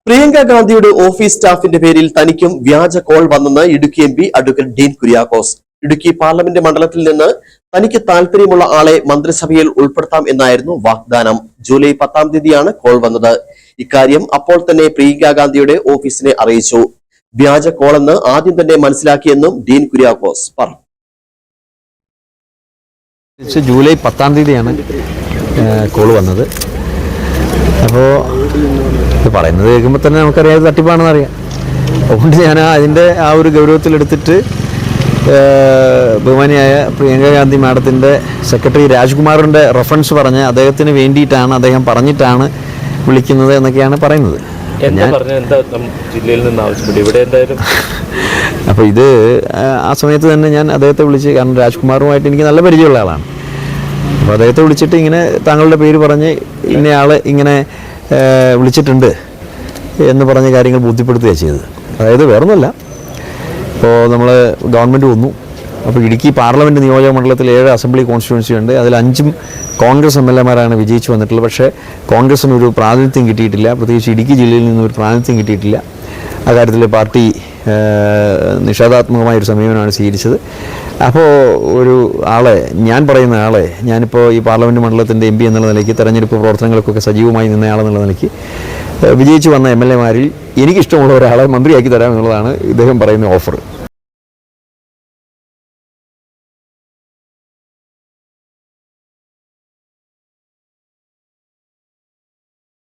പ്രിയങ്ക ഗാന്ധിയുടെ ഓഫീസ് സ്റ്റാഫിന്റെ പേരിൽ തനിക്കും വ്യാജ കോൾ വന്നെന്ന് Idukki MP advocate Dean Kuriakose. Idukki parliament മണ്ഡലത്തിൽ നിന്ന് തനിക്ക് താൽപര്യമുള്ള ആളെ മന്ത്രിസഭയിൽ ഉൾപ്പെടുത്താം എന്നായിരുന്നു വാഗ്ദാനം. ജൂലൈ 10-ാം തീയതിയാണ് കോൾ വന്നത്. ഇക്കാര്യം അപ്പോൾ തന്നെ പ്രിയങ്ക ഗാന്ധിയുടെ ഓഫീസിനെ അറിയിച്ചു. വ്യാജ കോളെന്ന് ആദ്യം തന്നെ മനസ്സിലാക്കിയെന്നും ഡീൻ കുര്യാക്കോസ് പറഞ്ഞു. ജൂലൈ 10-ാം തീയതിയാണ് കോൾ വന്നത്. അപ്പോൾ പറയുന്നത് കേൾക്കുമ്പോൾ തന്നെ നമുക്കറിയാതെ തട്ടിപ്പാണെന്ന് അറിയാം. അതുകൊണ്ട് ഞാൻ അതിൻ്റെ ആ ഒരു ഗൗരവത്തിലെടുത്തിട്ട് ബഹുമാനിയായ പ്രിയങ്ക ഗാന്ധി മാഡത്തിൻ്റെ സെക്രട്ടറി രാജ്കുമാറിൻ്റെ റെഫറൻസ് പറഞ്ഞ് അദ്ദേഹത്തിന് വേണ്ടിയിട്ടാണ്, അദ്ദേഹം പറഞ്ഞിട്ടാണ് വിളിക്കുന്നത് എന്നൊക്കെയാണ് പറയുന്നത്. ജില്ലയിൽ നിന്ന് ആവശ്യപ്പെട്ടു ഇവിടെ എന്തായാലും. അപ്പോൾ ഇത് ആ സമയത്ത് തന്നെ ഞാൻ അദ്ദേഹത്തെ വിളിച്ച്, കാരണം രാജ്കുമാറുമായിട്ട് എനിക്ക് നല്ല പരിചയമുള്ള ആളാണ്. അപ്പോൾ അദ്ദേഹത്തെ വിളിച്ചിട്ട് ഇങ്ങനെ താങ്കളുടെ പേര് പറഞ്ഞ് ഇന്നയാൾ ഇങ്ങനെ വിളിച്ചിട്ടുണ്ട് എന്ന് പറഞ്ഞ കാര്യങ്ങൾ ബോധ്യപ്പെടുത്തുകയാണ് ചെയ്തത്. അതായത് വേറൊന്നുമല്ല, ഇപ്പോൾ നമ്മൾ ഗവൺമെൻറ് വന്നു. അപ്പോൾ ഇടുക്കി പാർലമെൻറ്റ് നിയോജക മണ്ഡലത്തിൽ 7 അസംബ്ലി കോൺസ്റ്റിറ്റ്യുവൻസി ഉണ്ട്. അതിൽ 5ഉം കോൺഗ്രസ് MLA-മാരാണ് വിജയിച്ചു വന്നിട്ടുള്ളത്. പക്ഷേ കോൺഗ്രസിനൊരു പ്രാതിനിധ്യം കിട്ടിയിട്ടില്ല. പ്രത്യേകിച്ച് ഇടുക്കി ജില്ലയിൽ നിന്നൊരു പ്രാതിനിധ്യം കിട്ടിയിട്ടില്ല. ആ കാര്യത്തിൽ പാർട്ടി നിഷേധാത്മകമായൊരു സമീപനമാണ് സ്വീകരിച്ചത്. അപ്പോൾ ഒരു ആളെ, ഞാൻ പറയുന്ന ആളെ, ഞാനിപ്പോൾ ഈ പാർലമെൻറ്റ് മണ്ഡലത്തിൻ്റെ MP എന്നുള്ള നിലയ്ക്ക് തെരഞ്ഞെടുപ്പ് പ്രവർത്തനങ്ങൾക്കൊക്കെ സജീവമായി നിന്നയാളെന്നുള്ള നിലയ്ക്ക് വിജയിച്ചു വന്ന MLA-മാരിൽ എനിക്കിഷ്ടമുള്ള ഒരാളെ മന്ത്രിയാക്കി തരാമെന്നുള്ളതാണ് ഇദ്ദേഹം പറയുന്ന ഓഫർ.